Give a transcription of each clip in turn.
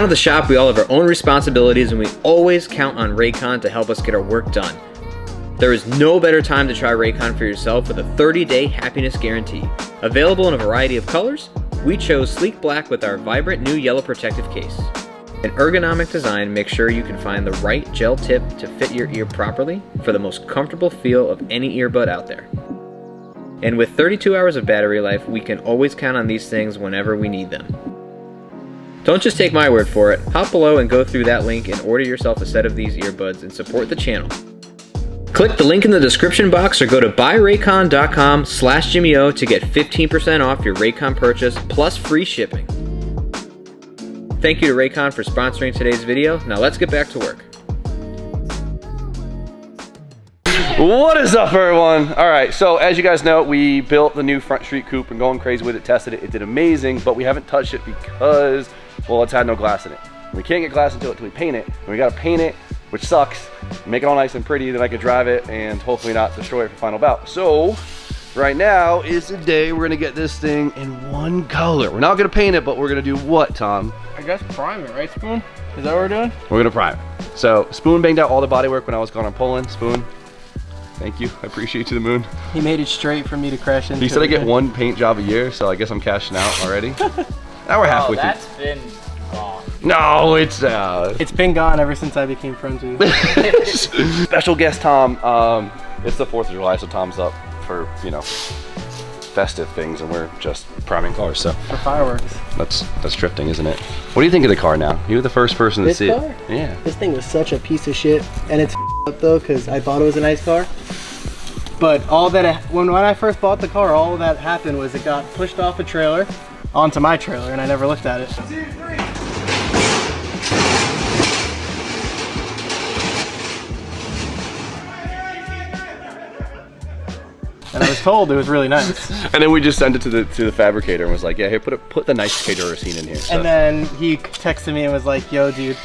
at the shop, we all have our own responsibilities and we always count on Raycon to help us get our work done. There is no better time to try Raycon for yourself with a 30-day happiness guarantee. Available in a variety of colors, we chose sleek black with our vibrant new yellow protective case. An ergonomic design makes sure you can find the right gel tip to fit your ear properly for the most comfortable feel of any earbud out there. And with 32 hours of battery life, we can always count on these things whenever we need them. Don't just take my word for it. Hop below and go through that link and order yourself a set of these earbuds and support the channel. Click the link in the description box or go to buyraycon.com/JimmyO to get 15% off your Raycon purchase plus free shipping. Thank you to Raycon for sponsoring today's video. Now let's get back to work. What is up, everyone? All right, so as you guys know, we built the new front Street Coupe and going crazy with it, tested it. It did amazing, but we haven't touched it because, well, it's had no glass in it. We can't get glass until we paint it, and we gotta paint it, which sucks, make it all nice and pretty, then I could drive it and hopefully not destroy it for final bout. So right now is the day we're gonna get this thing in one color. We're not gonna paint it, but we're gonna do what, Tom? I guess prime it, right, Spoon? Is that what we're doing? We're gonna prime it. So Spoon banged out all the body work when I was gone on Poland. Spoon, thank you, I appreciate you to the moon. He made it straight for me to crash into. He said I get one paint job a year, so I guess I'm cashing out already. Now we're halfway through. That's been gone. No, it's been gone ever since I became friends with you. Special guest Tom. It's the 4th of July, so Tom's up for, you know, festive things, and we're just priming cars. So For fireworks. that's drifting, isn't it? What do you think of the car now? You were the first person to see car? it. Yeah. This thing was such a piece of shit, and it's up though, because I thought it was a nice car. But all that, when I first bought the car, all that happened was it got pushed off a trailer onto my trailer, and I never looked at it. 1, 2, 3. And I was told it was really nice. And then we just sent it to the fabricator and was like, yeah, here, put the nice Pedro scene in here. So. And then he texted me and was like, yo, dude,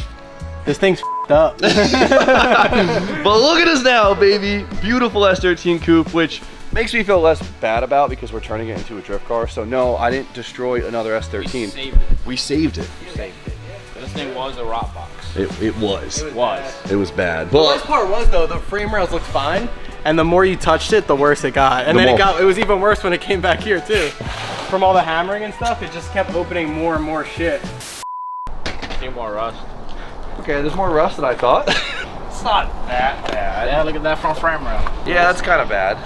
this thing's f***ed up. But look at us now, baby. Beautiful S13 Coupe, which makes me feel less bad about because we're turning it into a drift car. So no, I didn't destroy another S13. We saved it. You saved it. This thing was a rot box. It was. It was bad. The worst part was though, the frame rails looked fine, and the more you touched it, the worse it got. And then it was even worse when it came back here too. From all the hammering and stuff, it just kept opening more and more shit. See more rust. Okay, there's more rust than I thought. It's not that bad. Yeah, look at that front frame rail. Yeah, that's kind of bad.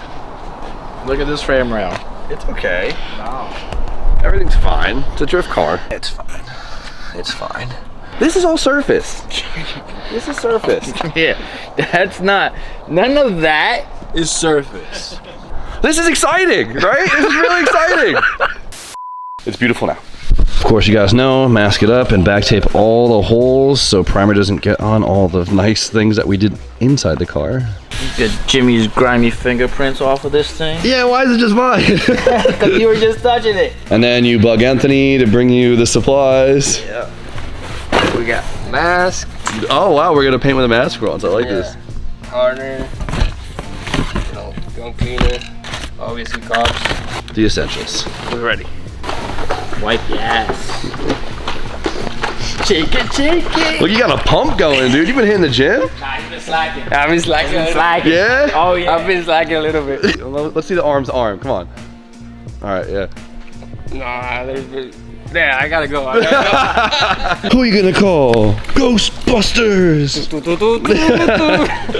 Look at this frame rail. It's okay. No. Everything's fine. It's a drift car. It's fine. It's fine. This is all surface. This is surface. Yeah, that's not, none of that is surface. This is exciting, right? This is really exciting. It's beautiful now. Of course, you guys know, mask it up and back tape all the holes so primer doesn't get on all the nice things that we did inside the car. Get Jimmy's grimy fingerprints off of this thing. Yeah, why is it just mine? Because you were just touching it. And then you bug Anthony to bring you the supplies. Yeah. We got mask. Oh wow, we're gonna paint with a mask on, so I like this. Hardener, gun cleaner, obviously cops. The essentials. We're ready. Wipe your ass. Shake it, shake it. Look, you got a pump going, dude. You been hitting the gym? Nah, you've been slacking. I've been slacking. Yeah? Oh yeah. I've been slacking a little bit. Let's see the arm. Come on. All right, yeah. Nah, yeah, I gotta go. Who are you gonna call? Ghostbusters!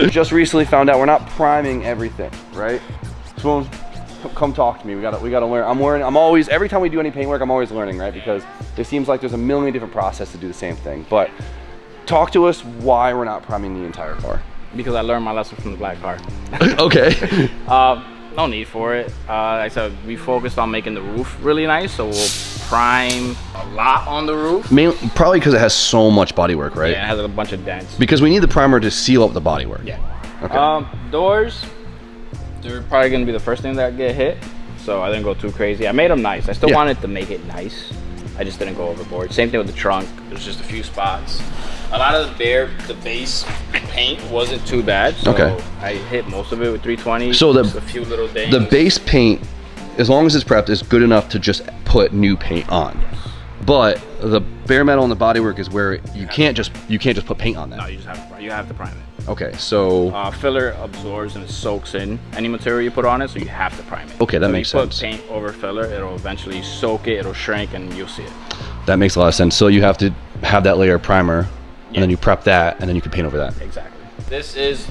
Just recently found out we're not priming everything, right? So come talk to me. We gotta learn. I'm always, every time we do any paint work, I'm always learning, right? Because it seems like there's a million different processes to do the same thing. But talk to us why we're not priming the entire car. Because I learned my lesson from the black car. Okay. No need for it. Like I said, we focused on making the roof really nice, so we'll prime a lot on the roof. Mainly, probably because it has so much bodywork, right? Yeah, it has a bunch of dents. Because we need the primer to seal up the bodywork. Yeah. Okay. Doors, they're probably gonna be the first thing that get hit, so I didn't go too crazy. I made them nice. I still wanted to make it nice. I just didn't go overboard. Same thing with the trunk. There's just a few spots. A lot of the base paint wasn't too bad, so I hit most of it with 320. So just a few little things. The base paint, as long as it's prepped, is good enough to just put new paint on. But the bare metal and the bodywork is where you can't just put paint on that. No, you have to prime it. Okay, so filler absorbs and soaks in any material you put on it, so you have to prime it. Okay, that so makes if you sense. put paint over filler, it'll eventually soak it, it'll shrink, and you'll see it. that makes a lot of sense. So you have to have that layer of primer, and then you prep that, and then you can paint over that. Exactly. This is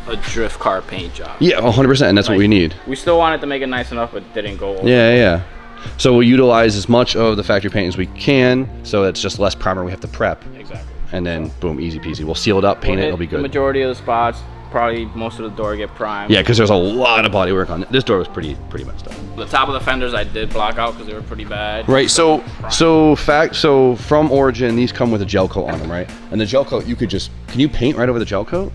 a drift car paint job. Yeah, 100%, and that's what we need. We still wanted to make it nice enough, but didn't go over. Yeah. So we'll utilize as much of the factory paint as we can, so it's just less primer we have to prep. Exactly. And then boom, easy peasy. We'll seal it up, paint it, it'll be good. The majority of the spots, probably most of the door get primed. Yeah, because there's a lot of body work on it. This door was pretty messed up. The top of the fenders I did block out because they were pretty bad. Right. So from origin, these come with a gel coat on them, right? And the gel coat, can you paint right over the gel coat?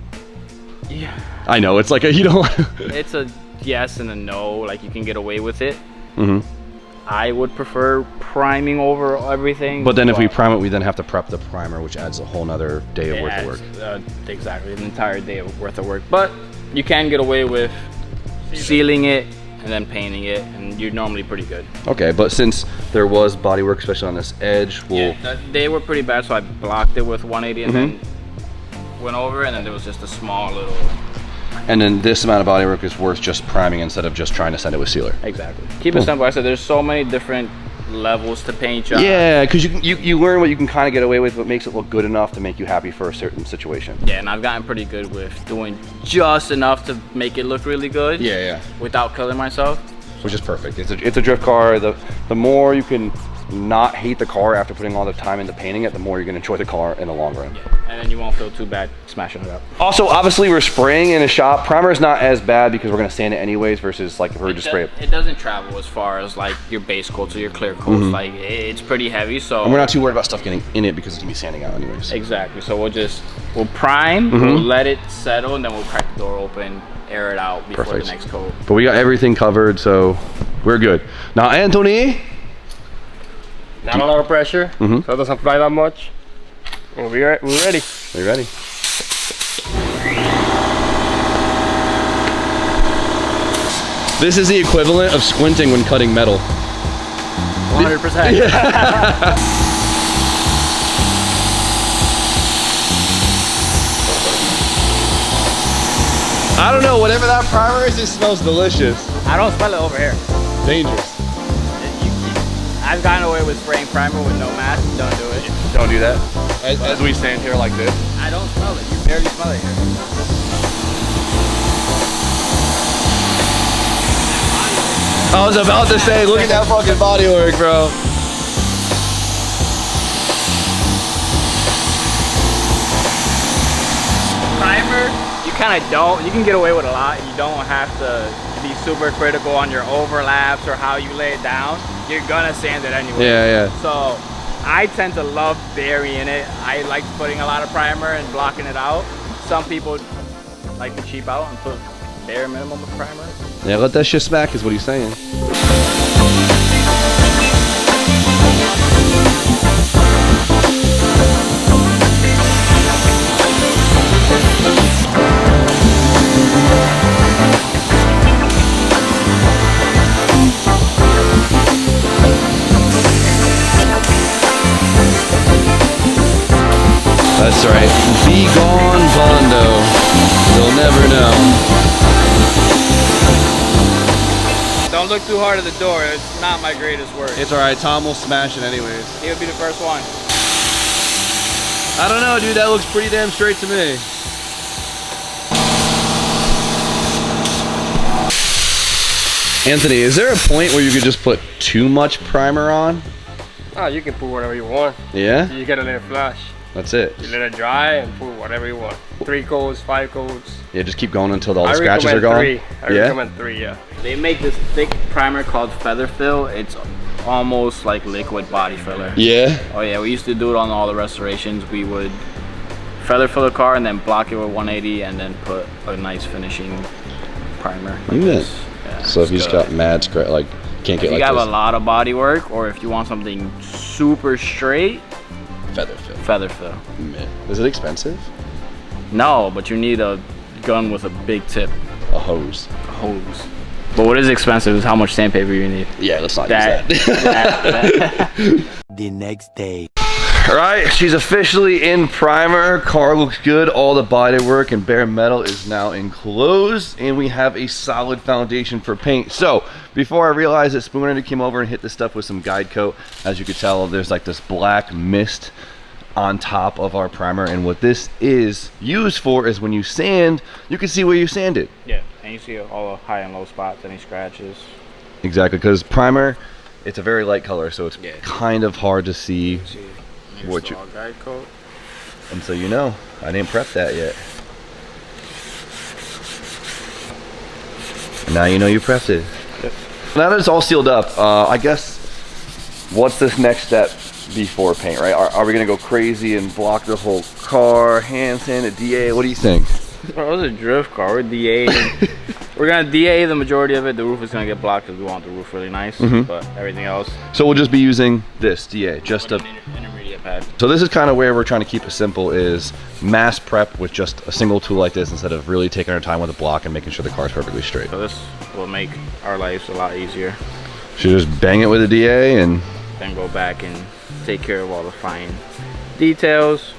Yeah. I know it's like you don't. It's a yes and a no. Like you can get away with it. Mm-hmm. I would prefer priming over everything. But then if we prime it, we then have to prep the primer, which adds a whole nother day of worth of work. Exactly, an entire day worth of work. But you can get away with sealing it and then painting it, and you're normally pretty good. Okay, but since there was body work, especially on this edge, they were pretty bad, so I blocked it with 180 and then went over, and then there was just a small little. And then this amount of body work is worth just priming instead of just trying to send it with sealer. Exactly. Keep it simple. I said there's so many different levels to paint jobs. Yeah, because you learn what you can kind of get away with, what makes it look good enough to make you happy for a certain situation. Yeah, and I've gotten pretty good with doing just enough to make it look really good. Yeah. Without killing myself. Which is perfect. It's a drift car. The more you can not hate the car after putting all the time into painting it, the more you're gonna enjoy the car in the long run. Yeah. And then you won't feel too bad smashing it up. Also, obviously, we're spraying in a shop. Primer is not as bad because we're gonna sand it anyways versus like if we were just spray it. It doesn't travel as far as like your base coats or your clear coats. Like it's pretty heavy, so. And we're not too worried about stuff getting in it because it's gonna be sanding out anyways. Exactly. So we'll prime, we'll let it settle, and then we'll crack the door open, air it out before the next coat. But we got everything covered, so we're good. Now, Anthony. Not a lot of pressure, so it doesn't fly that much. And we're ready. Are you ready? This is the equivalent of squinting when cutting metal. 100%. I don't know, whatever that primer is, it smells delicious. I don't smell it over here. Dangerous. I've gotten away with spraying primer with no mask. Don't do it. Don't do that. As we stand here like this. I don't smell it. You barely smell it here. I was about to say, look at that fucking body work, bro. Primer, you kind of don't. You can get away with a lot. You don't have to be super critical on your overlaps or how you lay it down. You're gonna sand it anyway. Yeah. So I tend to love burying it. I like putting a lot of primer and blocking it out. Some people like to cheap out and put bare minimum of primer. Yeah, let that shit smack is what he's saying. That's right. Be gone, Bondo. You'll never know. Don't look too hard at the door. It's not my greatest work. It's alright, Tom will smash it anyways. He would be the first one. I don't know, dude. That looks pretty damn straight to me. Anthony, is there a point where you could just put too much primer on? Oh, you can put whatever you want. Yeah? You gotta let it flash. That's it. You let it dry and put whatever you want. 3 coats, 5 coats. Yeah, just keep going until all the scratches are gone. I recommend 3, yeah. They make this thick primer called feather fill. It's almost like liquid body filler. Yeah? Oh yeah, we used to do it on all the restorations. We would feather fill the car and then block it with 180 and then put a nice finishing primer. Like this. Yeah, so if you just got mad scratch, like can't get like this. If you have a lot of body work, or if you want something super straight, Feather fill. Feather fill. Is it expensive? No, but you need a gun with a big tip. A hose. A hose. But what is expensive is how much sandpaper you need. Yeah, let's not use that. the next day. All right, she's officially in primer. Car looks good. All the body work and bare metal is now enclosed, and we have a solid foundation for paint. So before I realized it, Spooner came over and hit this stuff with some guide coat. As you can tell, there's like this black mist on top of our primer, and what this is used for is when you sand, you can see where you sanded. Yeah, and you see all the high and low spots, any scratches. Exactly, because primer, it's a very light color, so it's kind of hard to see. What you guide coat. And so you know, I didn't prep that yet. And now you know you prepped it. Yep. Now that it's all sealed up, I guess, what's this next step before paint, right? Are we gonna go crazy and block the whole car, hand sand it, DA? What do you think? Bro, it's a drift car. We're DA. We're gonna DA the majority of it. The roof is gonna get blocked because we want the roof really nice, but everything else. So we'll just be using this DA, just a intermediate pad. So this is kind of where we're trying to keep it simple, is mass prep with just a single tool like this instead of really taking our time with a block and making sure the car's perfectly straight. So this will make our lives a lot easier. So just bang it with a DA and then go back and take care of all the fine details,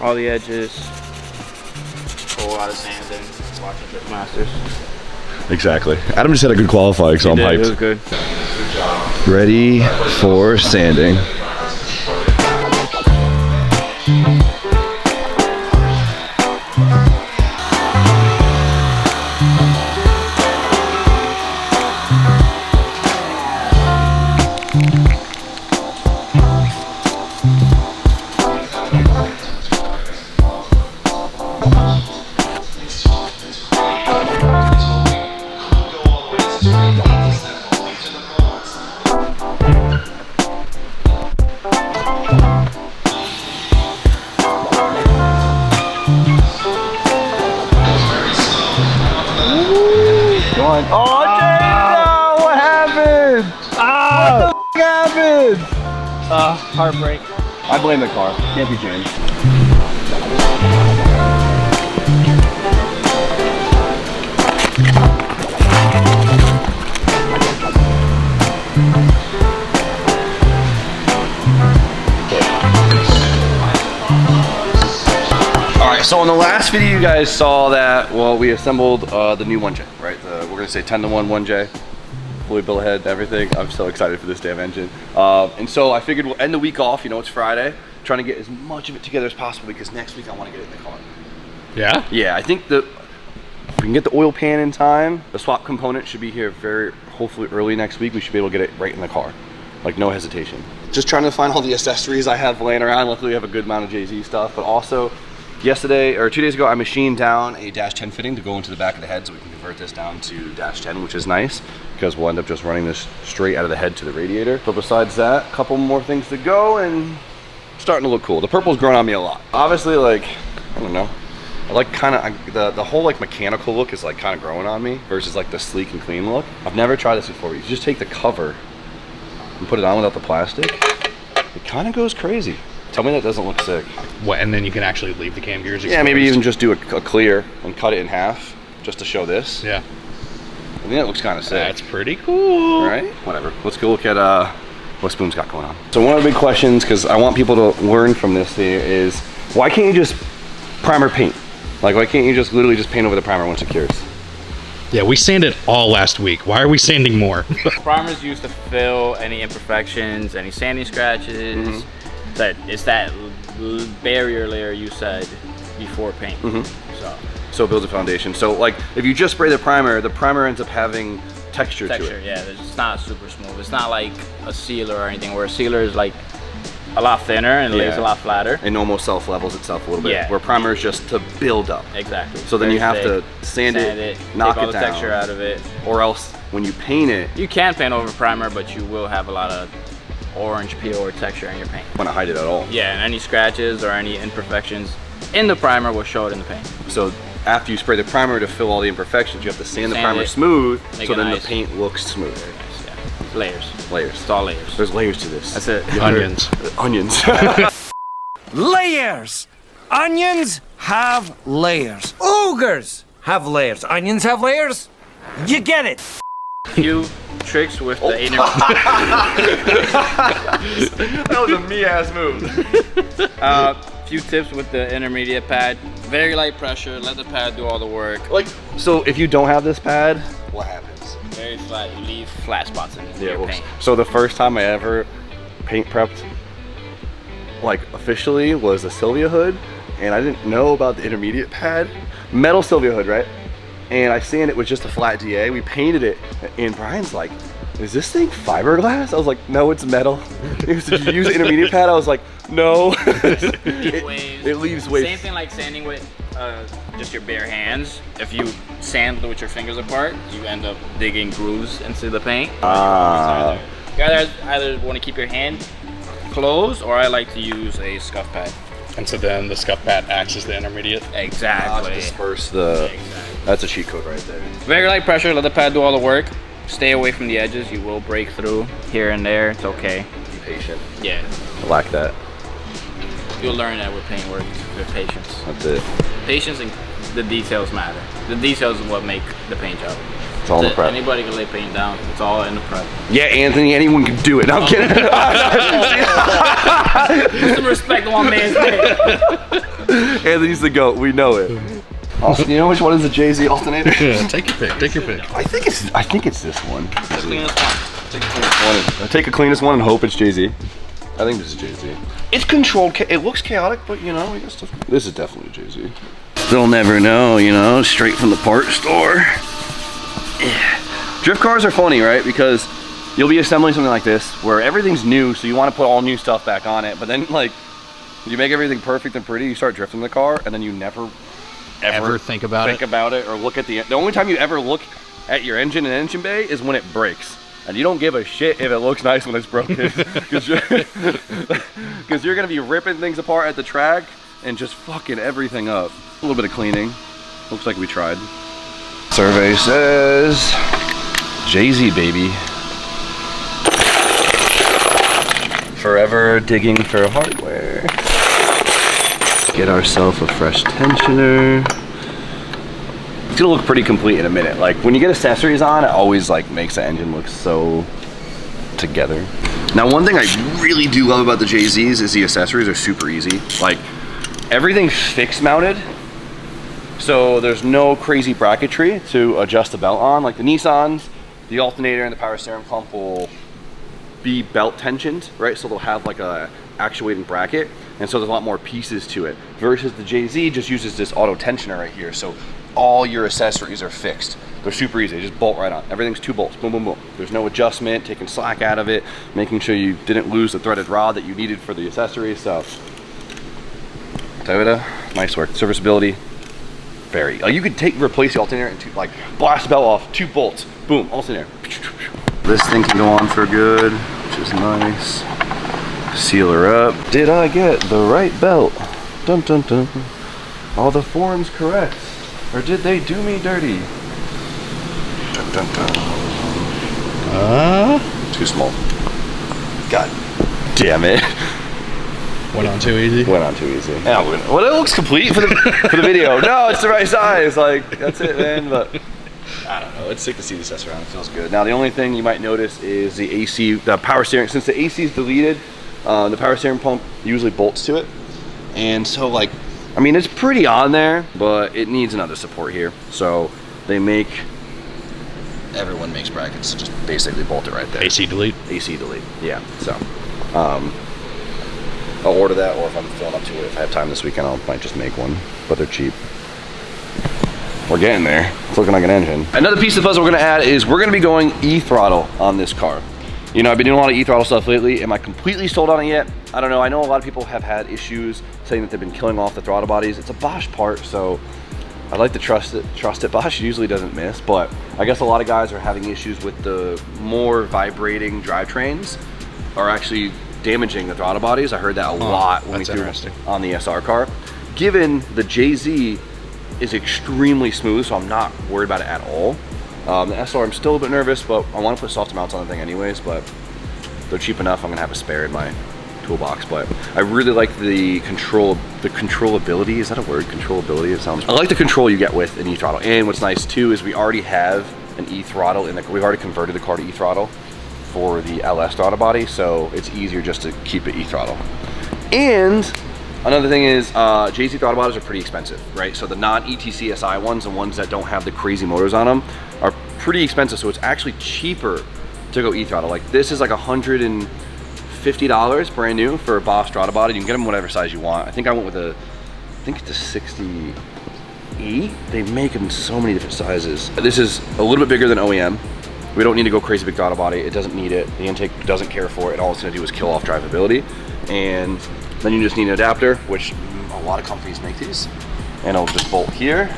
all the edges, a whole lot of sanding, watching Drift Masters. Exactly. Adam just had a good qualifying, so I'm hyped. It was good. Ready for sanding. Oh, James! What happened? What the happened? Heartbreak. I blame the car. Can't be James. Alright, so in the last video you guys saw that, well, we assembled the new 1J, right? We're gonna say 10-to-1 1J. Fully built ahead, everything. I'm so excited for this damn engine. And so I figured we'll end the week off, you know, it's Friday, trying to get as much of it together as possible because next week I want to get it in the car. Yeah? Yeah, I think that if we can get the oil pan in time, the swap component should be here hopefully early next week. We should be able to get it right in the car. Like, no hesitation. Just trying to find all the accessories I have laying around. Luckily we have a good amount of Jay-Z stuff, but also yesterday, or 2 days ago, I machined down a dash 10 fitting to go into the back of the head so we can convert this down to dash 10, which is nice because we'll end up just running this straight out of the head to the radiator. But besides that, a couple more things to go and starting to look cool. The purple's grown on me a lot. Obviously, like, I don't know. I like kind of, the whole like mechanical look is like kind of growing on me versus like the sleek and clean look. I've never tried this before. You just take the cover and put it on without the plastic. It kind of goes crazy. Tell me that doesn't look sick. What, and then you can actually leave the cam gears exposed? Yeah, maybe even just do a clear and cut it in half just to show this. Yeah. I think that looks kind of sick. That's pretty cool. All right, whatever. Let's go look at what Spoon's got going on. So one of the big questions, because I want people to learn from this here, is why can't you just primer paint? Like, why can't you just literally just paint over the primer once it cures? Yeah, we sanded all last week. Why are we sanding more? Primer's used to fill any imperfections, any sanding scratches. It's that barrier layer you said before paint. So it builds a foundation. So like, if you just spray the primer ends up having texture to it. Yeah, it's not super smooth. It's not like a sealer or anything, where a sealer is like a lot thinner and lays a lot flatter. And almost self-levels itself a little bit. Yeah. Where primer is just to build up. Exactly. So then you have to sand it, knock take all it the down. texture out of it. Or else when you paint it, You can paint over primer, but you will have a lot of orange peel or texture in your paint. want to hide it at all. Yeah, and any scratches or any imperfections in the primer will show it in the paint. So after you spray the primer to fill all the imperfections, you have to sand the Sand primer it, smooth, make so it then nice. the paint looks smooth. Very nice, yeah. Layers. Layers. It's all layers. There's layers to this. That's it. Onions. Onions. Layers. Onions have layers. Ogres have layers. Onions have layers. You get it. If you tricks with the That was a me-ass move. few tips with the intermediate pad. Very light pressure, let the pad do all the work. Like, so if you don't have this pad, what happens? Very flat, you leave flat spots in your paint. So the first time I ever paint prepped, like officially, was a Sylvia hood, and I didn't know about the intermediate pad. Metal Sylvia hood, right? And I sanded it with just a flat DA. We painted it, and Brian's like, is this thing fiberglass? I was like, no, it's metal. He was, did you use the intermediate pad? I was like, no. It leaves waves. Same thing like sanding with just your bare hands. If you sand with your fingers apart, you end up digging grooves into the paint. You either want to keep your hand closed, or I like to use a scuff pad. And so then the scuff pad acts as the intermediate. Exactly. Disperse the. That's a cheat code right there. Very light pressure. Let the pad do all the work. Stay away from the edges. You will break through here and there. It's okay. Be patient. Yeah. I like that. You'll learn that with paint work, with patience. That's it. Patience and the details matter. The details is what make the paint job. It's all in the prep. Anybody can lay paint down. It's all in the prep. Yeah, Anthony, anyone can do it. No, I'm kidding. Put some respect on man's name. Anthony's the GOAT. We know it. Austin, you know which one is the Jay-Z alternator? Yeah, take your pick. Take your pick. I think it's this one. The cleanest one. Take the cleanest one. I take the cleanest one and hope it's Jay-Z. I think this is Jay-Z. It's controlled. It looks chaotic, but you know, we got stuff. This is definitely Jay-Z. They'll never know, you know, straight from the part store. Yeah. Drift cars are funny, right? Because you'll be assembling something like this where everything's new, so you want to put all new stuff back on it, but then like you make everything perfect and pretty, you start drifting the car, and then you never ever think about it or look at the only time you ever look at your engine and engine bay is when it breaks, and you don't give a shit if it looks nice when it's broken, because you're gonna be ripping things apart at the track and just fucking everything up. A little bit of cleaning. Looks like we tried. Survey says Jay-Z, baby. Forever digging for hardware. Get ourselves a fresh tensioner. It's gonna look pretty complete in a minute. Like when you get accessories on, it always like makes the engine look so together. Now, one thing I really do love about the Jay-Z's is the accessories are super easy. Like everything's fixed mounted, so there's no crazy bracketry to adjust the belt on. Like the Nissans, the alternator and the power steering pump will be belt tensioned, right? So they'll have like a actuating bracket, and so there's a lot more pieces to it. Versus the Jay-Z just uses this auto tensioner right here, so all your accessories are fixed. They're super easy, they just bolt right on. Everything's 2 bolts, boom, boom, boom. There's no adjustment, taking slack out of it, making sure you didn't lose the threaded rod that you needed for the accessories. So Toyota, nice work. Serviceability, very. Like you could replace the alternator and like blast the belt off, 2 bolts, boom, alternator. This thing can go on for good, which is nice. Seal her up. Did I get the right belt? Dun dun dun. Are the forms correct? Or did they do me dirty? Dun dun dun. Too small. God damn it. Went on too easy. Went on too easy. Yeah, well, it looks complete for the video. No, it's the right size. Like that's it, man. But I don't know. It's sick to see this S around. It feels good. Now the only thing you might notice is the AC, the power steering. Since the AC is deleted, the power steering pump usually bolts to it, and so like, I mean, it's pretty on there, but it needs another support here. So they make. Everyone makes brackets to just basically bolt it right there. AC delete. AC delete. Yeah. So. I'll order that, or if I'm filling up to it, if I have time this weekend, I might just make one, but they're cheap. We're getting there. It's looking like an engine. Another piece of the puzzle we're gonna add is we're gonna be going E-throttle on this car. You know, I've been doing a lot of E-throttle stuff lately. Am I completely sold on it yet? I don't know. I know a lot of people have had issues saying that they've been killing off the throttle bodies. It's a Bosch part, so I like to trust it. Bosch usually doesn't miss, but I guess a lot of guys are having issues with the more vibrating drivetrains are actually damaging the throttle bodies. I heard that a lot when we threw on the SR car. Given the Jay-Z is extremely smooth, so I'm not worried about it at all. The SR, I'm still a bit nervous, but I want to put soft mounts on the thing anyways, but they're cheap enough. I'm gonna have a spare in my toolbox. But I really like the controllability. Is that a word? Controllability, it sounds. I like the control you get with an E-throttle. And what's nice too is we already have an E-throttle in the, we've already converted the car to E-throttle for the LS throttle body, so it's easier just to keep it E-throttle. And another thing is JZ throttle bodies are pretty expensive, right? So the non-ETC SI ones, the ones that don't have the crazy motors on them, are pretty expensive, so it's actually cheaper to go E-throttle. Like this is like $150 brand new for a Boss throttle body. You can get them whatever size you want. I think I went with a, I think it's a 68. They make them in so many different sizes. This is a little bit bigger than OEM. We don't need to go crazy big throttle body. It doesn't need it. The intake doesn't care for it. All it's gonna do is kill off drivability. And then you just need an adapter, which a lot of companies make these. And it'll just bolt here.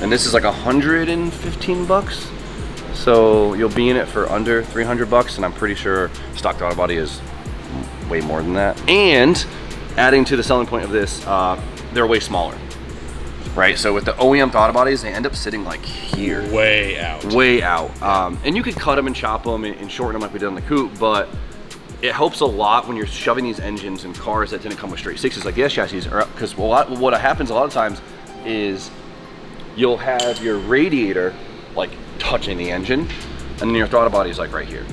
And this is like 115 bucks. So you'll be in it for under 300 bucks. And I'm pretty sure stock throttle body is way more than that. And adding to the selling point of this, they're way smaller. Right, so with the OEM throttle bodies, they end up sitting like here. Way out. Way out. And you could cut them and chop them and shorten them like we did on the coupe, but it helps a lot when you're shoving these engines in cars that didn't come with straight sixes like the S chassis, because what happens a lot of times is you'll have your radiator like touching the engine, and then your throttle body is like right here.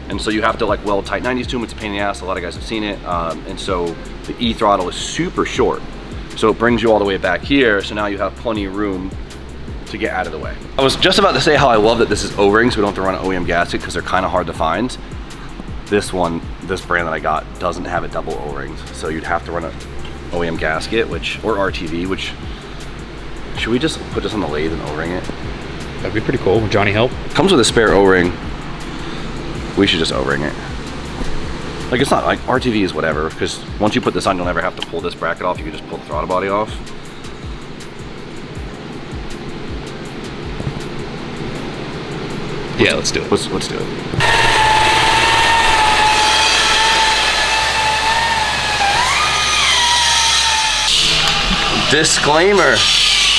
And so you have to like weld tight 90s to them. It's a pain in the ass. A lot of guys have seen it. And so the E-throttle is super short. So it brings you all the way back here, so now you have plenty of room to get out of the way. I was just about to say how I love that this is O-rings, so we don't have to run an OEM gasket because they're kind of hard to find. This one, this brand that I got, doesn't have it double O-rings, so you'd have to run an OEM gasket, or RTV, which, should we just put this on the lathe and O-ring it? That'd be pretty cool. Would Johnny help? Comes with a spare O-ring. We should just O-ring it. Like, it's not like RTV is whatever, because once you put this on, you'll never have to pull this bracket off. You can just pull the throttle body off. Yeah, let's do it. Let's do it. Disclaimer,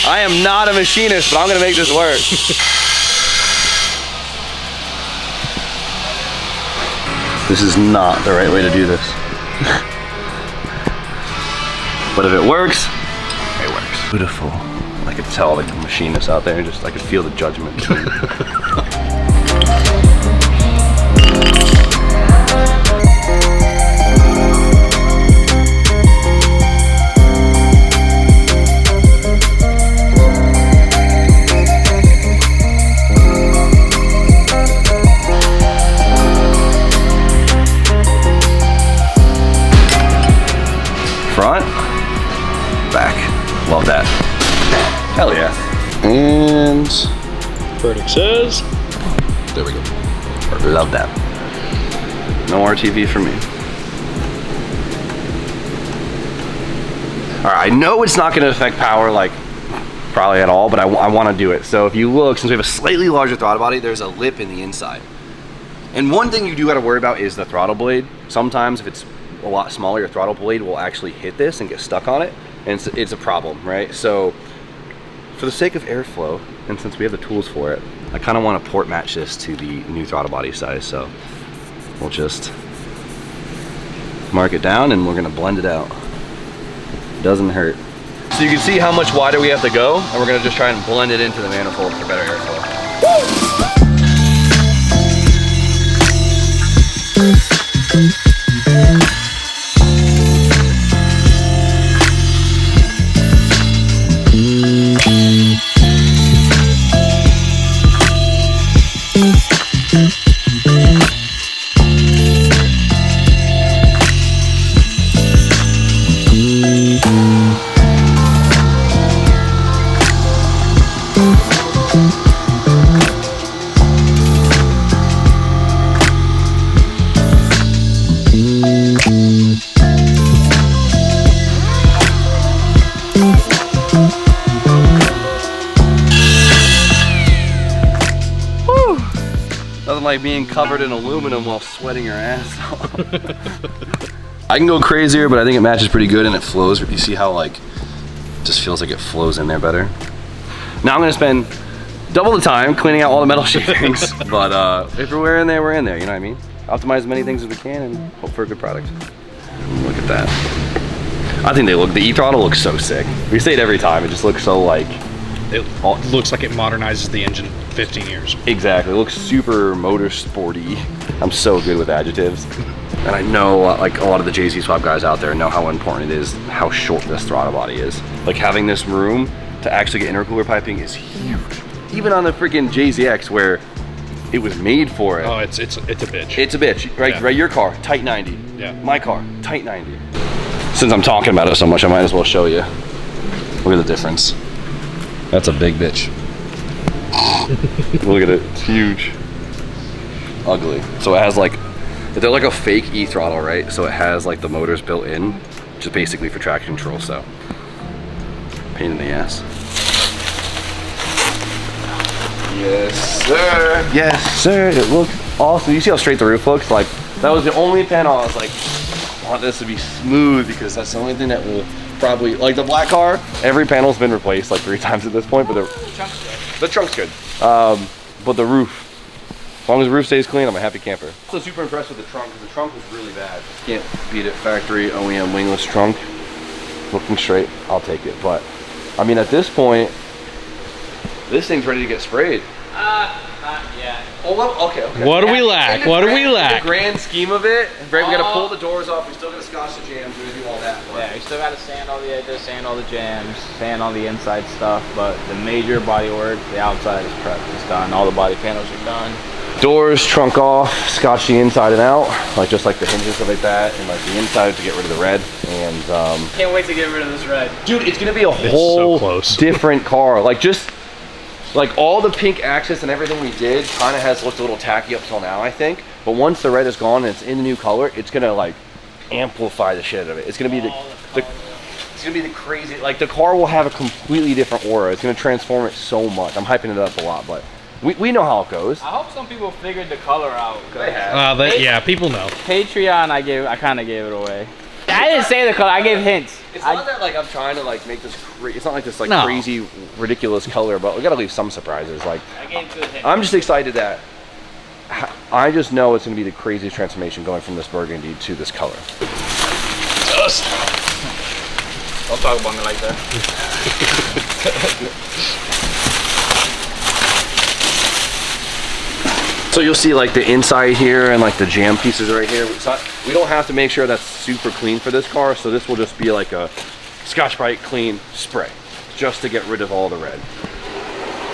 I am not a machinist, but I'm gonna make this work. This is not the right way to do this. But if it works, it works. Beautiful. I could tell like the machinists out there, I could feel the judgment. Front, back, love that. Hell yeah. And Verdict says, there we go. Love that. No RTV for me. All right, I know it's not gonna affect power like probably at all, but I wanna do it. So if you look, since we have a slightly larger throttle body, there's a lip in the inside. And one thing you do gotta worry about is the throttle blade. Sometimes if it's a lot smaller, your throttle blade will actually hit this and get stuck on it, and it's a problem, right? So for the sake of airflow, and since we have the tools for it, I kind of want to port match this to the new throttle body size. So we'll just mark it down and we're gonna blend it out. Doesn't hurt. So you can see how much wider we have to go, and we're gonna just try and blend it into the manifold for better airflow. Nothing like being covered in aluminum while sweating your ass off. I can go crazier, but I think it matches pretty good and it flows. You see how like, just feels like it flows in there better. Now I'm gonna spend double the time cleaning out all the metal shavings, but if we're in there, we're in there, you know what I mean? Optimize as many things as we can and hope for a good product. Look at that. I think the E-throttle looks so sick. We say it every time, it just looks so like... It looks like it modernizes the engine. 15 years. Exactly. It looks super motorsporty. I'm so good with adjectives. And I know like a lot of the JZ swap guys out there know how important it is, how short this throttle body is. Like having this room to actually get intercooler piping is huge. Even on the freaking JZX where it was made for it. Oh, it's a bitch. It's a bitch, right? Yeah. Right, your car, tight 90. Yeah. My car, tight 90. Since I'm talking about it so much, I might as well show you. Look at the difference. That's a big bitch. Look at it, it's huge. Ugly. So it has like, they're like a fake E-throttle, right? So it has like the motors built in, just basically for traction control, so. Pain in the ass. Yes, sir. Yes, sir. It looks awesome. You see how straight the roof looks? Like, that was the only panel I was like, I want this to be smooth because that's the only thing that will probably, like the black car, every panel's been replaced like 3 times at this point, but the trunk's good. But the roof, as long as the roof stays clean, I'm a happy camper. I'm also super impressed with the trunk because the trunk was really bad. Can't beat it. Factory OEM wingless trunk. Looking straight, I'll take it. But, I mean, at this point, this thing's ready to get sprayed. Not yet. Oh, well, okay. What do we lack? What do we lack? In the grand scheme of it, right, we gotta pull the doors off, we still gotta scotch the jams, we're gonna do all that. Yeah, we still gotta sand all the edges, sand all the jams, sand all the inside stuff, but the major body work, the outside is prepped, it's done. All the body panels are done. Doors, trunk off, scotch the inside and out, like just like the hinges and stuff like that, and like the inside to get rid of the red. And can't wait to get rid of this red. dude, it's gonna be a so whole close. different car. Like just like all the pink accents and everything we did kind of has looked a little tacky up till now, I think. But once the red is gone and it's in the new color, it's gonna like amplify the shit out of it. It's gonna be it's gonna be the crazy, like the car will have a completely different aura. It's gonna transform it so much. I'm hyping it up a lot, but we know how it goes. I hope some people figured the color out. They have. Yeah, people know. Patreon, I kind of gave it away. I didn't say the color, I gave hints. It's not that like I'm trying to like make this it's not like this like No. crazy ridiculous color, but we gotta leave some surprises. Like I gave 2 hints. I'm just excited that I just know it's gonna be the craziest transformation going from this burgundy to this color. Dust. Don't talk about me like that. So you'll see like the inside here and like the jam pieces right here. We don't have to make sure that's super clean for this car, so this will just be like a Scotch-Brite clean spray, just to get rid of all the red.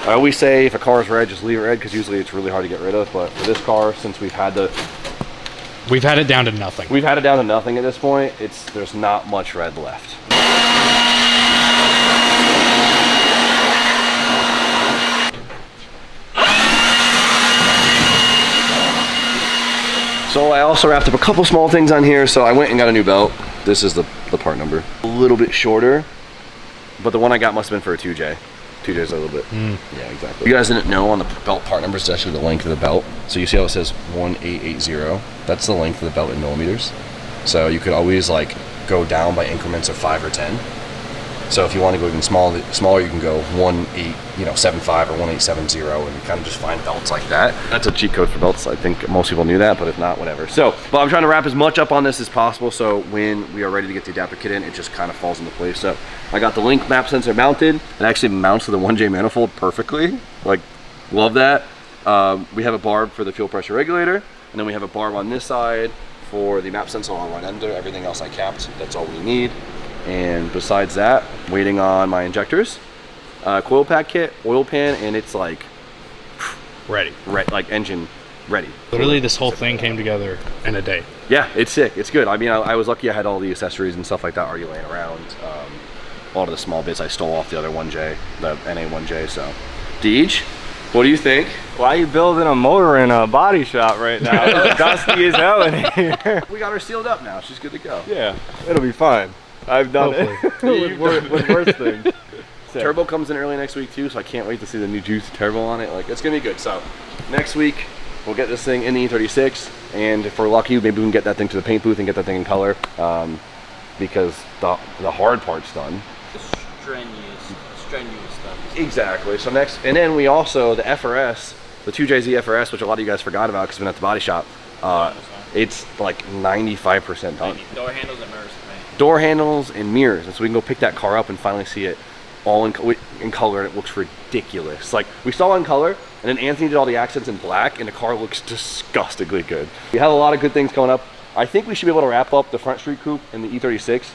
I always say if a car is red, just leave it red, because usually it's really hard to get rid of, but for this car, since we've had it down to nothing. We've had it down to nothing at this point, there's not much red left. So I also wrapped up a couple small things on here. So I went and got a new belt. This is the part number. A little bit shorter, but the one I got must have been for a 2J. 2J's a little bit. Yeah, exactly. You guys didn't know on the belt part number is actually the length of the belt. So you see how it says 1880? That's the length of the belt in millimeters. So you could always like go down by increments of 5 or 10. So if you want to go even smaller, you can go 1875 or 1870 and kind of just find belts like that. That's a cheat code for belts. I think most people knew that, but if not, whatever. So, but I'm trying to wrap as much up on this as possible so when we are ready to get the adapter kit in, it just kind of falls into place. So I got the link map sensor mounted. It actually mounts to the 1J manifold perfectly. Like, love that. We have a barb for the fuel pressure regulator, and then we have a barb on this side for the map sensor on one ender. Everything else I capped. That's all we need. And besides that, waiting on my injectors, coil pack kit, oil pan, and it's like Ready. like engine ready. Literally, this whole thing came together in a day. Yeah, it's sick. It's good. I mean, I was lucky I had all the accessories and stuff like that already laying around. A lot of the small bits I stole off the other 1J, the NA 1J. So, Deej, what do you think? Why are you building a motor in a body shop right now? It's dusty as hell in here. We got her sealed up now. She's good to go. Yeah, it'll be fine. I've done it with worse things. Turbo comes in early next week too, so I can't wait to see the new juice turbo on it. Like, it's gonna be good. So next week we'll get this thing in the E36, and if we're lucky, maybe we can get that thing to the paint booth and get that thing in color, because the hard part's done. Strenuous stuff. Exactly. So next, and then we also the FRS, the 2JZ FRS, which a lot of you guys forgot about because it's been at the body shop. It's like 95% done. Door handles and mirrors. Door handles and mirrors, and so we can go pick that car up and finally see it all in color, and it looks ridiculous. Like, we saw it in color, And then Anthony did all the accents in black, and the car looks disgustingly good. We have a lot of good things coming up. I think we should be able to wrap up the front Street Coupe and the E36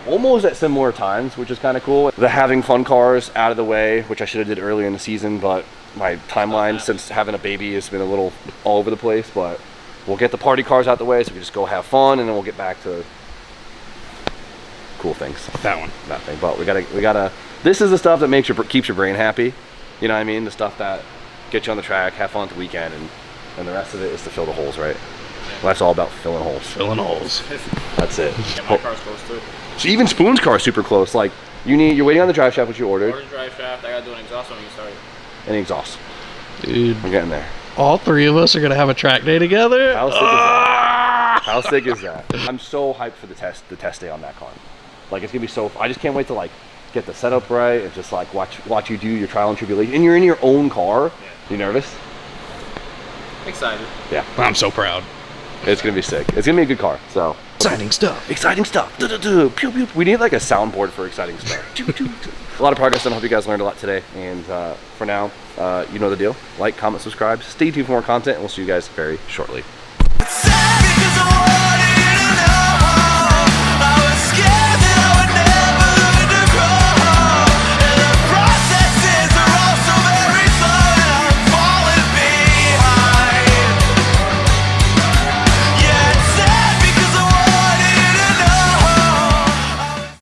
almost at similar times, which is kind of cool. The having fun cars out of the way, which I should have did earlier in the season, but my timeline since having a baby has been a little all over the place. But we'll get the party cars out the way, so we just go have fun, and then we'll get back to cool things. That thing. But we gotta. This is the stuff that keeps your brain happy. You know what I mean? The stuff that gets you on the track, have fun at the weekend, and the rest of it is to fill the holes, right? Well, that's all about filling holes. Filling holes. That's it. Yeah, my car's close too. So even Spoon's car is super close. Like you're waiting on the drive shaft, which you ordered. Ordered drive shaft. I gotta do an exhaust when you start. Any exhaust. Dude, I'm getting there. all three of us are gonna have a track day together. How sick is that? How sick is that? I'm so hyped for the test day on that car. Like it's gonna be so. I just can't wait to like get the setup right and just like watch you do your trial and tribulation. And you're in your own car. Yeah. You nervous? Excited. Yeah. I'm so proud. It's gonna be sick. It's gonna be a good car. So Exciting stuff. Exciting stuff. Pew, pew. We need like a soundboard for exciting stuff. A lot of progress done. I hope you guys learned a lot today. And for now, you know the deal. Like, comment, subscribe. Stay tuned for more content, and we'll see you guys very shortly.